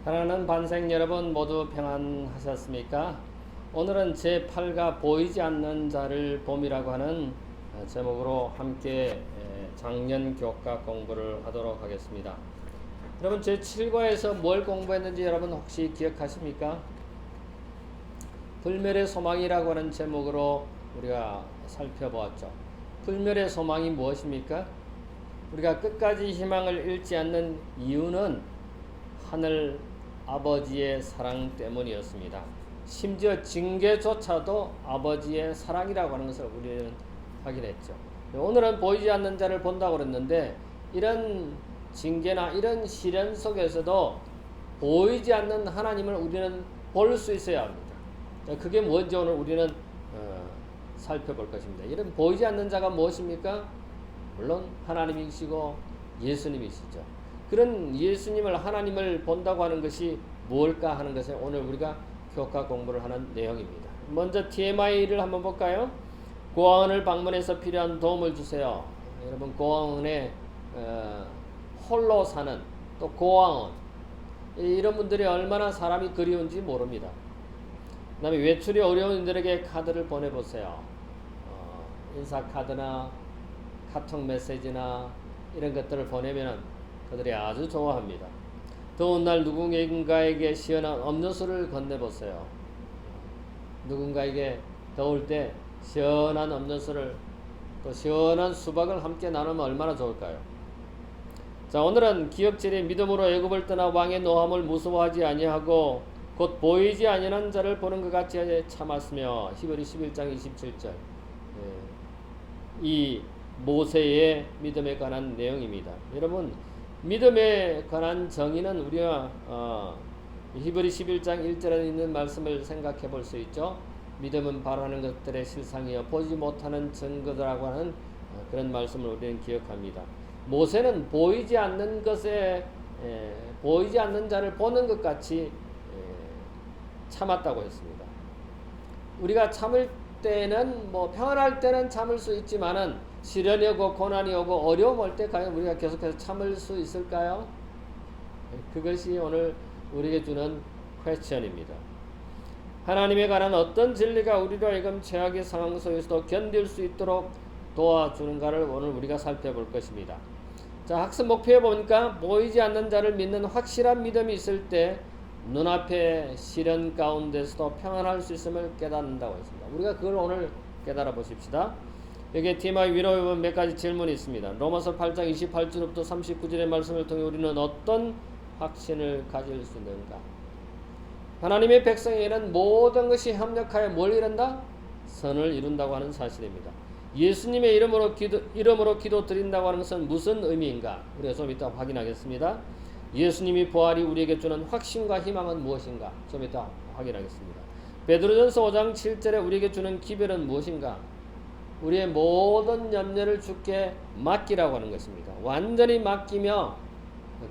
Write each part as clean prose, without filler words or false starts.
사랑하는 반생 여러분 모두 평안하셨습니까? 오늘은 제8가 보이지 않는 자를 봄이라고 하는 제목으로 함께 작년 교과 공부를 하도록 하겠습니다. 여러분 제7과에서 뭘 공부했는지 여러분 혹시 기억하십니까? 불멸의 소망이라고 하는 제목으로 우리가 살펴보았죠. 불멸의 소망이 무엇입니까? 우리가 끝까지 희망을 잃지 않는 이유는 하늘 아버지의 사랑 때문이었습니다. 심지어 징계조차도 아버지의 사랑이라고 하는 것을 우리는 확인했죠. 오늘은 보이지 않는 자를 본다고 그랬는데 이런 징계나 이런 시련 속에서도 보이지 않는 하나님을 우리는 볼 수 있어야 합니다. 그게 뭔지 오늘 우리는 살펴볼 것입니다. 이런 보이지 않는 자가 무엇입니까? 물론 하나님이시고 예수님이시죠. 그런 예수님을 하나님을 본다고 하는 것이 뭘까 하는 것에 오늘 우리가 교과 공부를 하는 내용입니다. 먼저 TMI를 한번 볼까요? 고아원을 방문해서 필요한 도움을 주세요. 여러분 고아원에 홀로 사는 또 고아원 이런 분들이 얼마나 사람이 그리운지 모릅니다. 그 다음에 외출이 어려운 이들에게 카드를 보내보세요. 인사카드나 카톡 메시지나 이런 것들을 보내면 그들이 아주 좋아합니다. 더운 날 누군가에게 시원한 음료수를 건네보세요. 누군가에게 더울 때 시원한 음료수를 또 시원한 수박을 함께 나누면 얼마나 좋을까요? 자, 오늘은 기업체의 믿음으로 애굽을 떠나 왕의 노함을 무서워하지 아니하고 곧 보이지 아니하는 자를 보는 것 같이 참았으며 히브리 11장 27절 이 모세의 믿음에 관한 내용입니다. 여러분 믿음에 관한 정의는 우리가 히브리 11장 1절에 있는 말씀을 생각해 볼 수 있죠. 믿음은 바라는 것들의 실상이여 보지 못하는 증거라고 하는 그런 말씀을 우리는 기억합니다. 모세는 보이지 않는 것에 보이지 않는 자를 보는 것 같이 참았다고 했습니다. 우리가 참을 때는 평안할 때는 참을 수 있지만은 시련이 오고 고난이 오고 어려움 올 때 과연 우리가 계속해서 참을 수 있을까요? 그것이 오늘 우리에게 주는 퀘스천입니다. 하나님에 관한 어떤 진리가 우리로 하여금 최악의 상황 속에서도 견딜 수 있도록 도와주는가를 오늘 우리가 살펴볼 것입니다. 자, 학습 목표에 보니까 보이지 않는 자를 믿는 확실한 믿음이 있을 때 눈앞의 시련 가운데서도 평안할 수 있음을 깨닫는다고 했습니다. 우리가 그걸 오늘 깨달아 보십시다. 여기에 TMI 위로에 보면 몇 가지 질문이 있습니다. 로마서 8장 28절부터 39절의 말씀을 통해 우리는 어떤 확신을 가질 수 있는가? 하나님의 백성에게는 모든 것이 협력하여 뭘 이룬다? 선을 이룬다고 하는 사실입니다. 예수님의 이름으로 기도 드린다고 하는 것은 무슨 의미인가? 우리가 좀 이따 확인하겠습니다. 예수님이 부활이 우리에게 주는 확신과 희망은 무엇인가? 좀 이따 확인하겠습니다. 베드로전서 5장 7절에 우리에게 주는 기별은 무엇인가? 우리의 모든 염려를 주께 맡기라고 하는 것입니다. 완전히 맡기며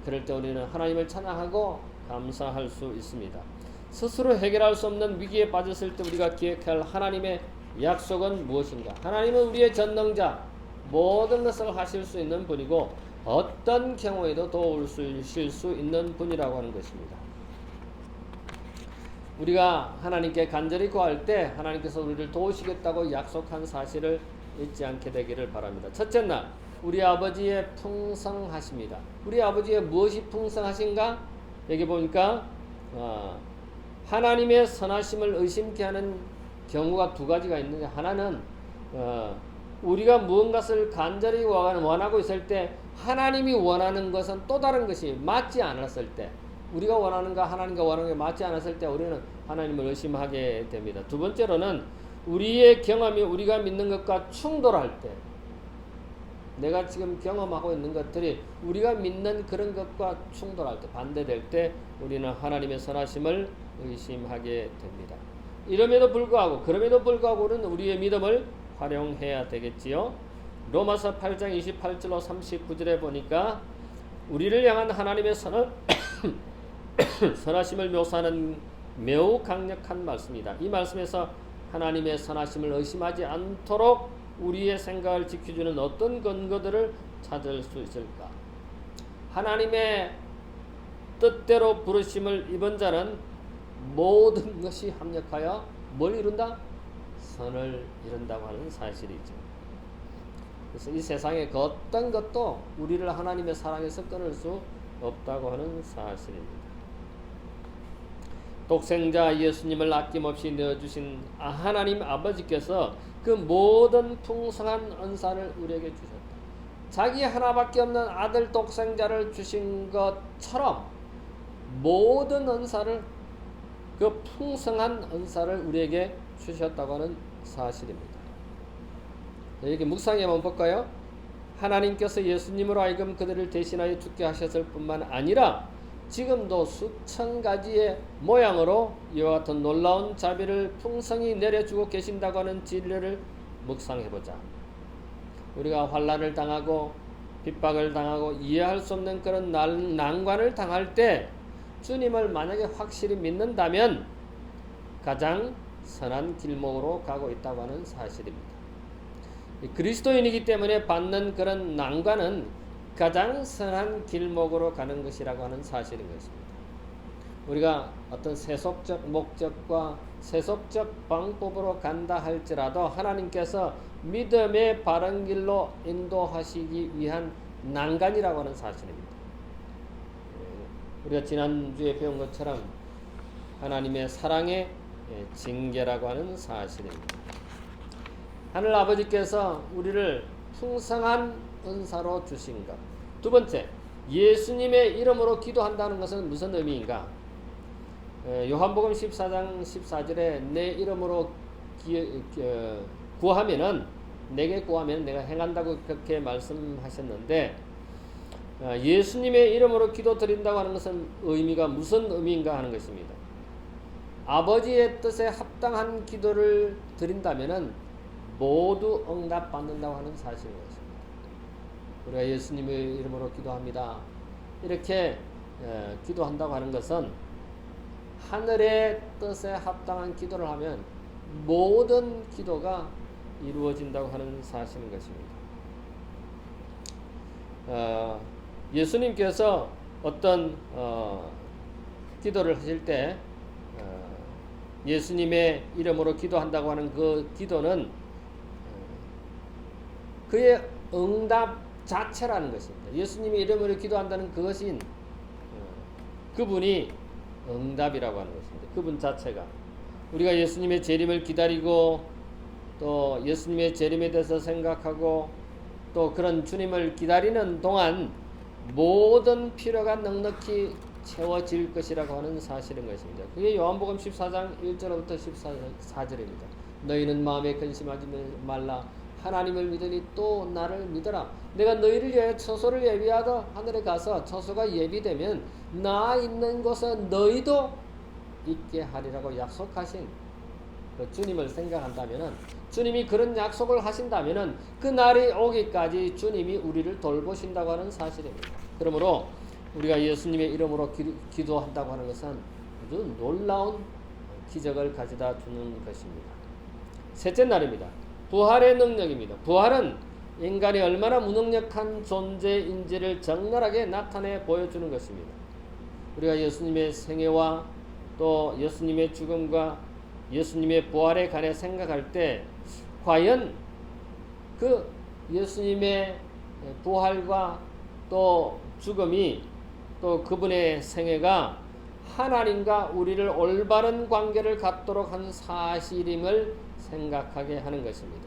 그럴 때 우리는 하나님을 찬양하고 감사할 수 있습니다. 스스로 해결할 수 없는 위기에 빠졌을 때 우리가 기억할 하나님의 약속은 무엇인가? 하나님은 우리의 전능자, 모든 것을 하실 수 있는 분이고 어떤 경우에도 도우실 수 있는 분이라고 하는 것입니다. 우리가 하나님께 간절히 구할 때 하나님께서 우리를 도우시겠다고 약속한 사실을 잊지 않게 되기를 바랍니다. 첫째 날 우리 아버지의 풍성하십니다. 우리 아버지의 무엇이 풍성하신가? 여기 보니까 하나님의 선하심을 의심케 하는 경우가 두 가지가 있는데 하나는 우리가 무언가를 간절히 원하고 있을 때 하나님이 원하는 것은 또 다른 것이 맞지 않았을 때 우리가 원하는가 하나님과 원하는 게 맞지 않았을 때 우리는 하나님을 의심하게 됩니다. 두 번째로는 우리의 경험이 우리가 믿는 것과 충돌할 때 내가 지금 경험하고 있는 것들이 우리가 믿는 그런 것과 충돌할 때 반대될 때 우리는 하나님의 선하심을 의심하게 됩니다. 그럼에도 불구하고 우리는 우리의 믿음을 활용해야 되겠지요. 로마서 8장 28절로 39절에 보니까 우리를 향한 하나님의 선하심을 묘사하는 매우 강력한 말씀이다. 이 말씀에서 하나님의 선하심을 의심하지 않도록 우리의 생각을 지켜주는 어떤 근거들을 찾을 수 있을까? 하나님의 뜻대로 부르심을 입은 자는 모든 것이 합력하여 뭘 이룬다? 선을 이룬다고 하는 사실이죠. 그래서 이 세상의 그 어떤 것도 우리를 하나님의 사랑에서 끊을 수 없다고 하는 사실입니다. 독생자 예수님을 아낌없이 내어주신 하나님 아버지께서 그 모든 풍성한 은사를 우리에게 주셨다. 자기 하나밖에 없는 아들 독생자를 주신 것처럼 모든 은사를, 그 풍성한 은사를 우리에게 주셨다고 하는 사실입니다. 여기 묵상해 한번 볼까요? 하나님께서 예수님으로 하여금 그들을 대신하여 죽게 하셨을 뿐만 아니라 지금도 수천 가지의 모양으로 이와 같은 놀라운 자비를 풍성히 내려주고 계신다고 하는 진리를 묵상해보자. 우리가 환난을 당하고 핍박을 당하고 이해할 수 없는 그런 난관을 당할 때 주님을 만약에 확실히 믿는다면 가장 선한 길목으로 가고 있다고 하는 사실입니다. 그리스도인이기 때문에 받는 그런 난관은 가장 선한 길목으로 가는 것이라고 하는 사실인 것입니다. 우리가 어떤 세속적 목적과 세속적 방법으로 간다 할지라도 하나님께서 믿음의 바른 길로 인도하시기 위한 난간이라고 하는 사실입니다. 우리가 지난주에 배운 것처럼 하나님의 사랑의 징계라고 하는 사실입니다. 하늘 아버지께서 우리를 풍성한 은사로 주신 것. 두 번째, 예수님의 이름으로 기도한다는 것은 무슨 의미인가? 요한복음 14장 14절에 내 이름으로 구하면은, 내게 구하면 내가 행한다고 그렇게 말씀하셨는데, 예수님의 이름으로 기도 드린다고 하는 것은 의미가 무슨 의미인가 하는 것입니다. 아버지의 뜻에 합당한 기도를 드린다면은 모두 응답받는다고 하는 사실인 것입니다. 우리가 예수님의 이름으로 기도합니다. 이렇게 기도한다고 하는 것은 하늘의 뜻에 합당한 기도를 하면 모든 기도가 이루어진다고 하는 사실인 것입니다. 예수님께서 어떤 기도를 하실 때 예수님의 이름으로 기도한다고 하는 그 기도는 그의 응답 자체라는 것입니다. 예수님의 이름으로 기도한다는 그것이 그분이 응답이라고 하는 것입니다. 그분 자체가. 우리가 예수님의 재림을 기다리고 또 예수님의 재림에 대해서 생각하고 또 그런 주님을 기다리는 동안 모든 필요가 넉넉히 채워질 것이라고 하는 사실인 것입니다. 그게 요한복음 14장 1절부터 14절입니다. 너희는 마음에 근심하지 말라. 하나님을 믿으니 또 나를 믿어라. 내가 너희를 위하여 처소를 예비하다 하늘에 가서 처소가 예비되면 나 있는 곳에 너희도 있게 하리라고 약속하신 그 주님을 생각한다면은, 주님이 그런 약속을 하신다면은 그 날이 오기까지 주님이 우리를 돌보신다고 하는 사실입니다. 그러므로 우리가 예수님의 이름으로 기도한다고 하는 것은 아주 놀라운 기적을 가져다 주는 것입니다. 셋째 날입니다. 부활의 능력입니다. 부활은 인간이 얼마나 무능력한 존재인지를 적나라하게 나타내 보여주는 것입니다. 우리가 예수님의 생애와 또 예수님의 죽음과 예수님의 부활에 관해 생각할 때 과연 그 예수님의 부활과 또 죽음이 또 그분의 생애가 하나님과 우리를 올바른 관계를 갖도록 한 사실임을 생각하게 하는 것입니다.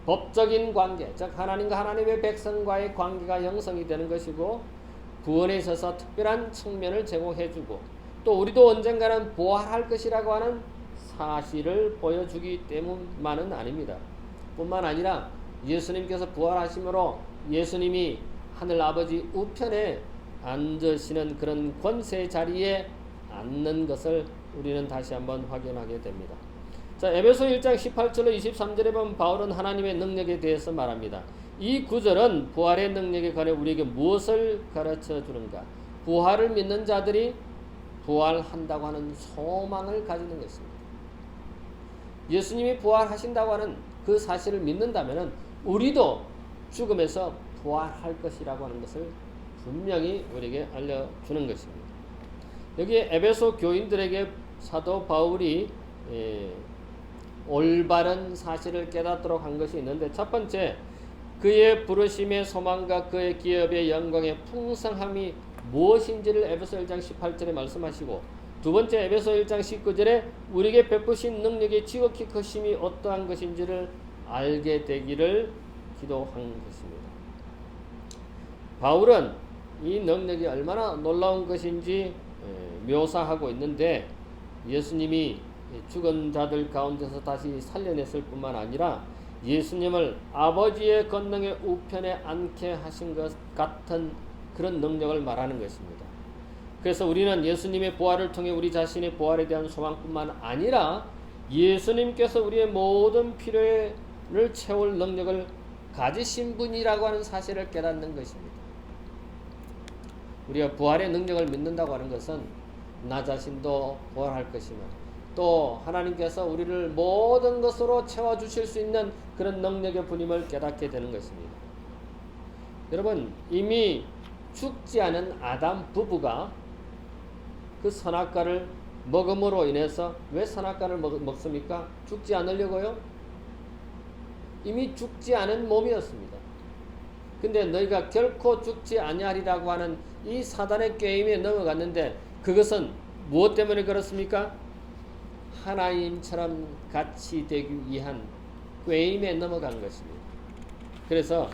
법적인 관계, 즉 하나님과 하나님의 백성과의 관계가 형성이 되는 것이고, 구원에 있어서 특별한 측면을 제공해주고, 또 우리도 언젠가는 부활할 것이라고 하는 사실을 보여주기 때문만은 아닙니다. 뿐만 아니라 예수님께서 부활하심으로 예수님이 하늘 아버지 우편에 앉으시는 그런 권세 자리에 앉는 것을 우리는 다시 한번 확인하게 됩니다. 자, 에베소 1장 18절로 23절에 보면 바울은 하나님의 능력에 대해서 말합니다. 이 구절은 부활의 능력에 관해 우리에게 무엇을 가르쳐 주는가? 부활을 믿는 자들이 부활한다고 하는 소망을 가지는 것입니다. 예수님이 부활하신다고 하는 그 사실을 믿는다면 우리도 죽음에서 부활할 것이라고 하는 것을 분명히 우리에게 알려주는 것입니다. 여기에 에베소 교인들에게 사도 바울이 올바른 사실을 깨닫도록 한 것이 있는데, 첫 번째, 그의 부르심의 소망과 그의 기업의 영광의 풍성함이 무엇인지를 에베소 1장 18절에 말씀하시고, 두 번째 에베소 1장 19절에 우리에게 베푸신 능력의 지극히 크심이 어떠한 것인지를 알게 되기를 기도한 것입니다. 바울은 이 능력이 얼마나 놀라운 것인지 묘사하고 있는데, 예수님이 죽은 자들 가운데서 다시 살려냈을 뿐만 아니라 예수님을 아버지의 권능의 우편에 앉게 하신 것 같은 그런 능력을 말하는 것입니다. 그래서 우리는 예수님의 부활을 통해 우리 자신의 부활에 대한 소망뿐만 아니라 예수님께서 우리의 모든 필요를 채울 능력을 가지신 분이라고 하는 사실을 깨닫는 것입니다. 우리가 부활의 능력을 믿는다고 하는 것은 나 자신도 부활할 것이며, 또 하나님께서 우리를 모든 것으로 채워주실 수 있는 그런 능력의 분임을 깨닫게 되는 것입니다. 여러분, 이미 죽지 않은 아담 부부가 그 선악과를 먹음으로 인해서, 왜 선악과를 먹습니까? 죽지 않으려고요? 이미 죽지 않은 몸이었습니다. 근데 너희가 결코 죽지 아니하리라고 하는 이 사단의 게임에 넘어갔는데, 그것은 무엇 때문에 그렇습니까? 하나님처럼 같이 되기 위한 게임에 넘어간 것입니다. 그래서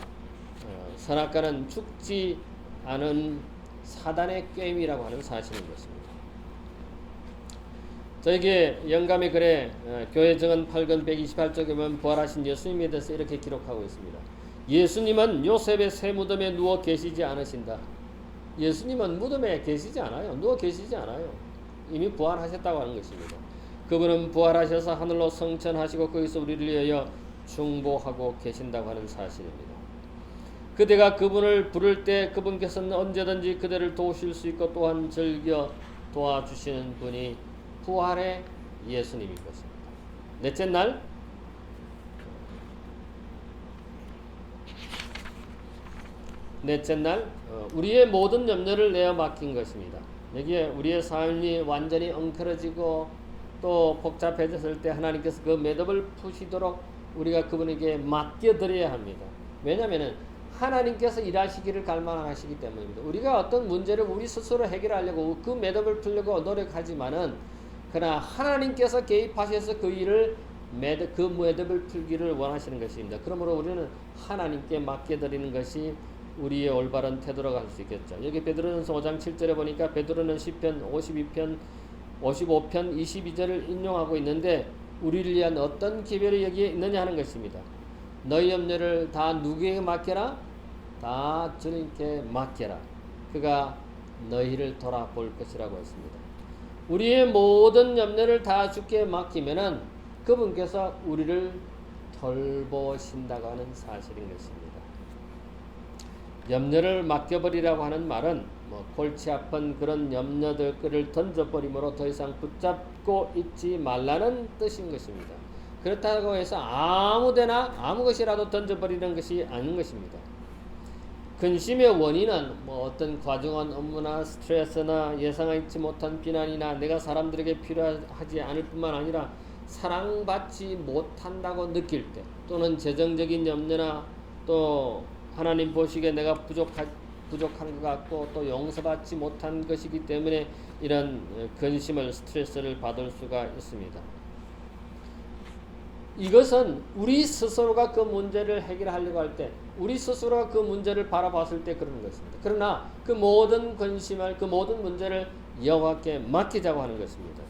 선악과는 죽지 않은 사단의 게임이라고 하는 사실인 것입니다. 저에게 영감의 글에 교회 증언 8권 128쪽에 보면 부활하신 예수님에 대해서 이렇게 기록하고 있습니다. 예수님은 요셉의 새 무덤에 누워 계시지 않으신다. 예수님은 무덤에 계시지 않아요. 누워 계시지 않아요. 이미 부활하셨다고 하는 것입니다. 그분은 부활하셔서 하늘로 승천하시고 거기서 우리를 위하여 중보하고 계신다고 하는 사실입니다. 그대가 그분을 부를 때 그분께서는 언제든지 그대를 도우실 수 있고 또한 즐겨 도와주시는 분이 부활의 예수님일 것입니다. 넷째 날, 우리의 모든 염려를 내어 맡긴 것입니다. 여기에 우리의 삶이 완전히 엉클어지고 또 복잡해졌을 때 하나님께서 그 매듭을 푸시도록 우리가 그분에게 맡겨드려야 합니다. 왜냐하면 하나님께서 일하시기를 갈망하시기 때문입니다. 우리가 어떤 문제를 우리 스스로 해결하려고 그 매듭을 풀려고 노력하지만은, 그러나 하나님께서 개입하셔서 그 일을 그 매듭을 풀기를 원하시는 것입니다. 그러므로 우리는 하나님께 맡겨드리는 것이 우리의 올바른 태도라고 할 수 있겠죠. 여기 베드로전서 5장 7절에 보니까 베드로는 시편 55편 22절을 인용하고 있는데, 우리를 위한 어떤 기별이 여기에 있느냐 하는 것입니다. 너희 염려를 다 누구에게 맡겨라? 다 주님께 맡겨라. 그가 너희를 돌아볼 것이라고 했습니다. 우리의 모든 염려를 다 주께 맡기면은 그분께서 우리를 돌보신다고 하는 사실인 것입니다. 염려를 맡겨버리라고 하는 말은 골치 아픈 그런 염려들을 던져버림으로 더 이상 붙잡고 있지 말라는 뜻인 것입니다. 그렇다고 해서 아무데나 아무 것이라도 던져버리는 것이 아닌 것입니다. 근심의 원인은 어떤 과중한 업무나 스트레스나 예상하지 못한 비난이나 내가 사람들에게 필요하지 않을 뿐만 아니라 사랑받지 못한다고 느낄 때, 또는 재정적인 염려나 또 하나님 보시기에 내가 부족한 것 같고 또 용서받지 못한 것이기 때문에 이런 근심을, 스트레스를 받을 수가 있습니다. 이것은 우리 스스로가 그 문제를 해결하려고 할 때, 우리 스스로가 그 문제를 바라봤을 때 그러는 것입니다. 그러나 그 모든 근심을, 그 모든 문제를 여호와께 맡기자고 하는 것입니다.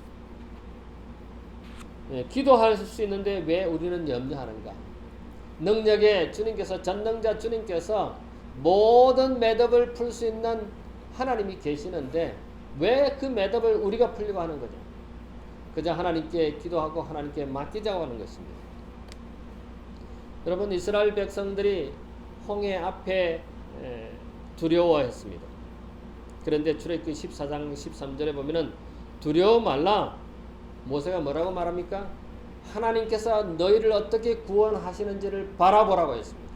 기도할 수 있는데 왜 우리는 염려하는가? 능력의 주님께서, 전능자 주님께서 모든 매듭을 풀 수 있는 하나님이 계시는데 왜 그 매듭을 우리가 풀려고 하는 거죠? 그저 하나님께 기도하고 하나님께 맡기자고 하는 것입니다. 여러분, 이스라엘 백성들이 홍해 앞에 두려워했습니다. 그런데 출애굽기 14장 13절에 보면은 두려워 말라. 모세가 뭐라고 말합니까? 하나님께서 너희를 어떻게 구원하시는지를 바라보라고 했습니다.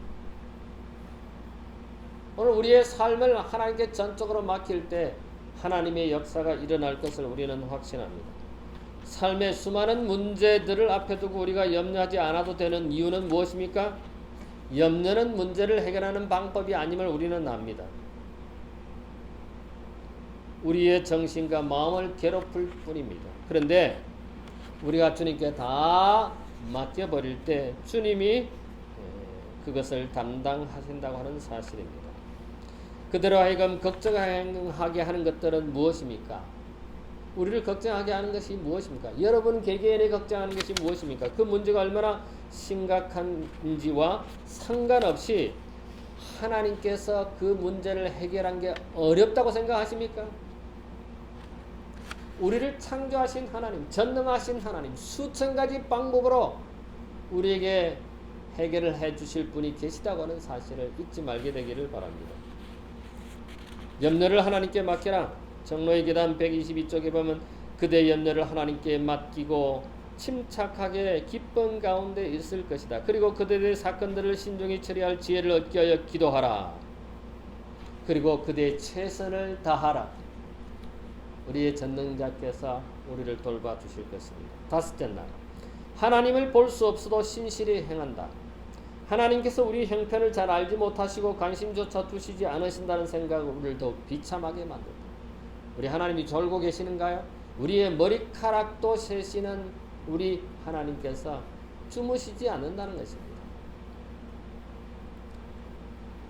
오늘 우리의 삶을 하나님께 전적으로 맡길 때 하나님의 역사가 일어날 것을 우리는 확신합니다. 삶의 수많은 문제들을 앞에 두고 우리가 염려하지 않아도 되는 이유는 무엇입니까? 염려는 문제를 해결하는 방법이 아님을 우리는 압니다. 우리의 정신과 마음을 괴롭힐 뿐입니다. 그런데 우리가 주님께 다 맡겨버릴 때 주님이 그것을 담당하신다고 하는 사실입니다. 그대로 하여금 걱정하게 하는 것들은 무엇입니까? 우리를 걱정하게 하는 것이 무엇입니까? 여러분 개개인이 걱정하는 것이 무엇입니까? 그 문제가 얼마나 심각한지와 상관없이 하나님께서 그 문제를 해결한 게 어렵다고 생각하십니까? 우리를 창조하신 하나님, 전능하신 하나님, 수천 가지 방법으로 우리에게 해결을 해 주실 분이 계시다고 하는 사실을 잊지 말게 되기를 바랍니다. 염려를 하나님께 맡겨라. 정로의 계단 122쪽에 보면 그대 염려를 하나님께 맡기고 침착하게 기쁨 가운데 있을 것이다. 그리고 그대의 사건들을 신중히 처리할 지혜를 얻게 하여 기도하라. 그리고 그대의 최선을 다하라. 우리의 전능자께서 우리를 돌봐주실 것입니다. 다섯째 날, 하나님을 볼 수 없어도 신실히 행한다. 하나님께서 우리 형편을 잘 알지 못하시고 관심조차 두시지 않으신다는 생각을 우리를 더욱 비참하게 만든다. 우리 하나님이 졸고 계시는가요? 우리의 머리카락도 세시는 우리 하나님께서 주무시지 않는다는 것입니다.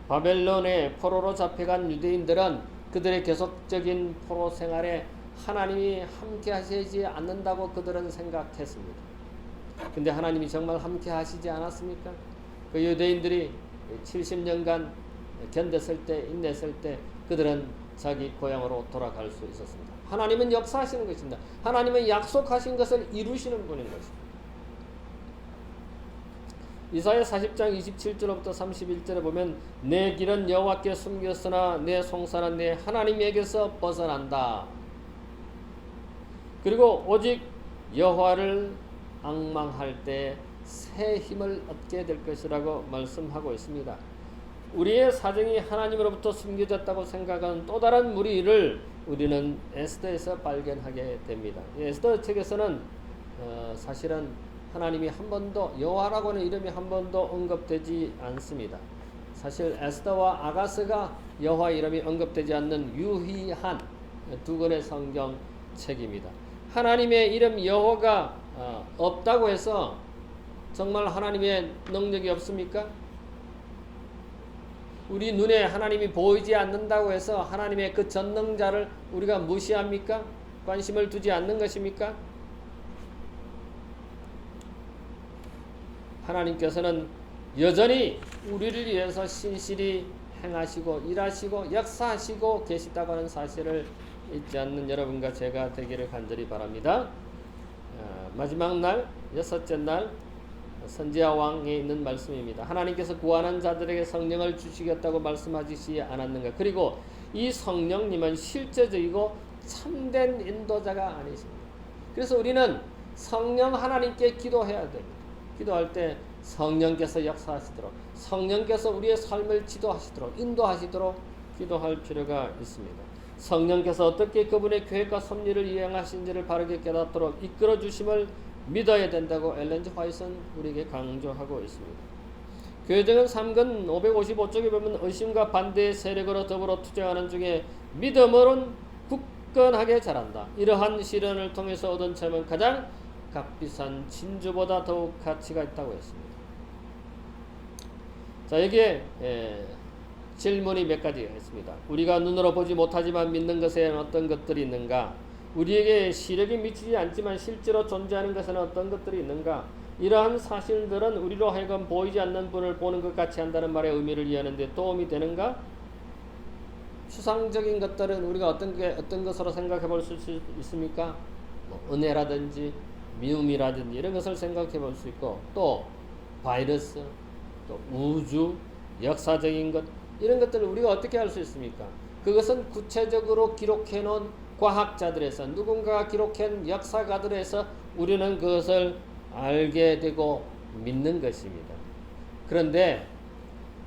바벨론의 포로로 잡혀간 유대인들은 그들의 계속적인 포로 생활에 하나님이 함께 하시지 않는다고 그들은 생각했습니다. 근데 하나님이 정말 함께 하시지 않았습니까? 그 유대인들이 70년간 견뎠을 때, 인냈을 때 그들은 자기 고향으로 돌아갈 수 있었습니다. 하나님은 역사하시는 것입니다. 하나님은 약속하신 것을 이루시는 분인 것입니다. 이사야 40장 27절부터 31절에 보면 내 길은 여호와께 숨겼으나 내 송사는 내 하나님에게서 벗어난다. 그리고 오직 여호와를 앙망할 때 새 힘을 얻게 될 것이라고 말씀하고 있습니다. 우리의 사정이 하나님으로부터 숨겨졌다고 생각하는 또 다른 무리를 우리는 에스더에서 발견하게 됩니다. 에스더 책에서는 사실은 하나님이 한 번도 여호와라고 하는 이름이 한 번도 언급되지 않습니다. 사실 에스더와 아가스가 여호와 이름이 언급되지 않는 유희한 두 권의 성경 책입니다. 하나님의 이름 여호와가 없다고 해서 정말 하나님의 능력이 없습니까? 우리 눈에 하나님이 보이지 않는다고 해서 하나님의 그 전능자를 우리가 무시합니까? 관심을 두지 않는 것입니까? 하나님께서는 여전히 우리를 위해서 신실히 행하시고 일하시고 역사하시고 계시다고 하는 사실을 잊지 않는 여러분과 제가 되기를 간절히 바랍니다. 마지막 날, 여섯째 날 선지자 왕에 있는 말씀입니다. 하나님께서 구하는 자들에게 성령을 주시겠다고 말씀하시지 않았는가? 그리고 이 성령님은 실제적이고 참된 인도자가 아니십니다. 그래서 우리는 성령 하나님께 기도해야 됩니다. 기도할 때 성령께서 역사하시도록, 성령께서 우리의 삶을 지도하시도록, 인도하시도록 기도할 필요가 있습니다. 성령께서 어떻게 그분의 계획과 섭리를 이행하신지를 바르게 깨닫도록 이끌어 주심을 믿어야 된다고 엘렌 G. 화이트는 우리에게 강조하고 있습니다. 교회적인 3권 555쪽에 보면 의심과 반대의 세력으로 더불어 투쟁하는 중에 믿음으로는 굳건하게 자란다. 이러한 시련을 통해서 얻은 체험은 가장 값비싼 진주보다 더욱 가치가 있다고 했습니다. 자, 여기에 질문이 몇 가지가 있습니다. 우리가 눈으로 보지 못하지만 믿는 것에는 어떤 것들이 있는가? 우리에게 시력이 미치지 않지만 실제로 존재하는 것에는 어떤 것들이 있는가? 이러한 사실들은 우리로 하여금 보이지 않는 분을 보는 것 같이 한다는 말의 의미를 이해하는 데 도움이 되는가? 추상적인 것들은 우리가 어떤 것으로 생각해 볼 수 있습니까? 은혜라든지 미움이라든지 이런 것을 생각해 볼 수 있고, 또 바이러스, 또 우주, 역사적인 것, 이런 것들을 우리가 어떻게 할 수 있습니까? 그것은 구체적으로 기록해 놓은 과학자들에서, 누군가가 기록한 역사가들에서 우리는 그것을 알게 되고 믿는 것입니다. 그런데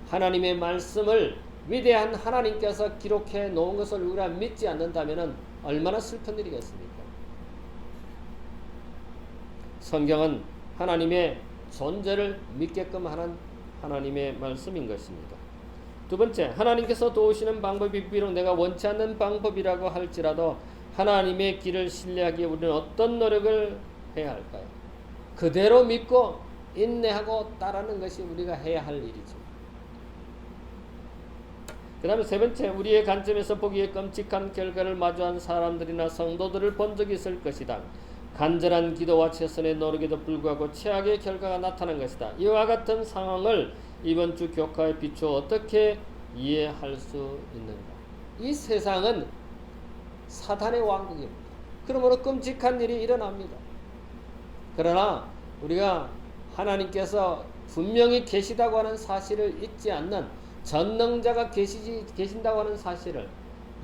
하나님의 말씀을 위대한 하나님께서 기록해 놓은 것을 우리가 믿지 않는다면 얼마나 슬픈 일이겠습니까? 성경은 하나님의 존재를 믿게끔 하는 하나님의 말씀인 것입니다. 두 번째, 하나님께서 도우시는 방법이 비록 내가 원치 않는 방법이라고 할지라도 하나님의 길을 신뢰하기에 우리는 어떤 노력을 해야 할까요? 그대로 믿고 인내하고 따르는 것이 우리가 해야 할 일이죠. 그 다음에 세 번째, 우리의 관점에서 보기에 끔찍한 결과를 마주한 사람들이나 성도들을 본 적이 있을 것이다. 간절한 기도와 최선의 노력에도 불구하고 최악의 결과가 나타난 것이다. 이와 같은 상황을 이번 주 교과에 비추어 어떻게 이해할 수 있는가? 이 세상은 사탄의 왕국입니다. 그러므로 끔찍한 일이 일어납니다. 그러나 우리가 하나님께서 분명히 계시다고 하는 사실을 잊지 않는, 전능자가 계신다고 하는 사실을,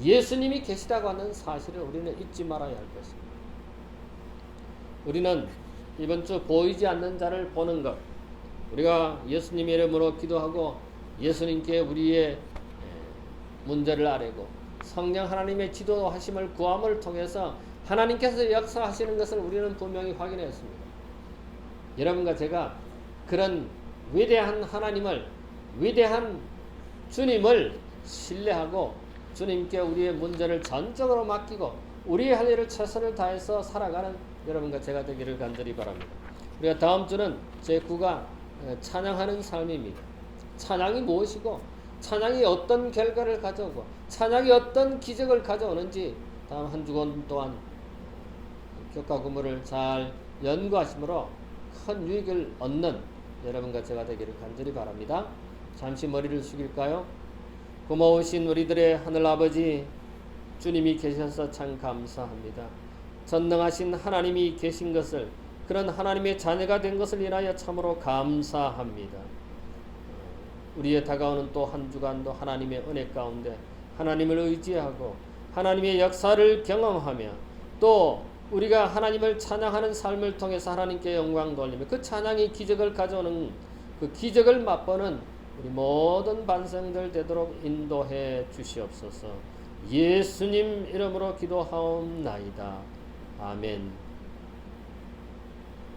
예수님이 계시다고 하는 사실을 우리는 잊지 말아야 할 것입니다. 우리는 이번 주 보이지 않는 자를 보는 것, 우리가 예수님의 이름으로 기도하고 예수님께 우리의 문제를 아뢰고 성령 하나님의 지도하심을 구함을 통해서 하나님께서 역사하시는 것을 우리는 분명히 확인했습니다. 여러분과 제가 그런 위대한 하나님을, 위대한 주님을 신뢰하고 주님께 우리의 문제를 전적으로 맡기고 우리의 할 일을 최선을 다해서 살아가는 여러분과 제가 되기를 간절히 바랍니다. 우리가 다음 주는 제9가 찬양하는 삶입니다. 찬양이 무엇이고 찬양이 어떤 결과를 가져오고 찬양이 어떤 기적을 가져오는지 다음 한 주간 동안 교과 근무를 잘 연구하심으로 큰 유익을 얻는 여러분과 제가 되기를 간절히 바랍니다. 잠시 머리를 숙일까요? 고마우신 우리들의 하늘아버지, 주님이 계셔서 참 감사합니다. 전능하신 하나님이 계신 것을, 그런 하나님의 자녀가 된 것을 인하여 참으로 감사합니다. 우리의 다가오는 또 한 주간도 하나님의 은혜 가운데 하나님을 의지하고 하나님의 역사를 경험하며 또 우리가 하나님을 찬양하는 삶을 통해서 하나님께 영광 돌리며 그 찬양이 기적을 가져오는 그 기적을 맛보는 우리 모든 반생들 되도록 인도해 주시옵소서. 예수님 이름으로 기도하옵나이다. 아멘.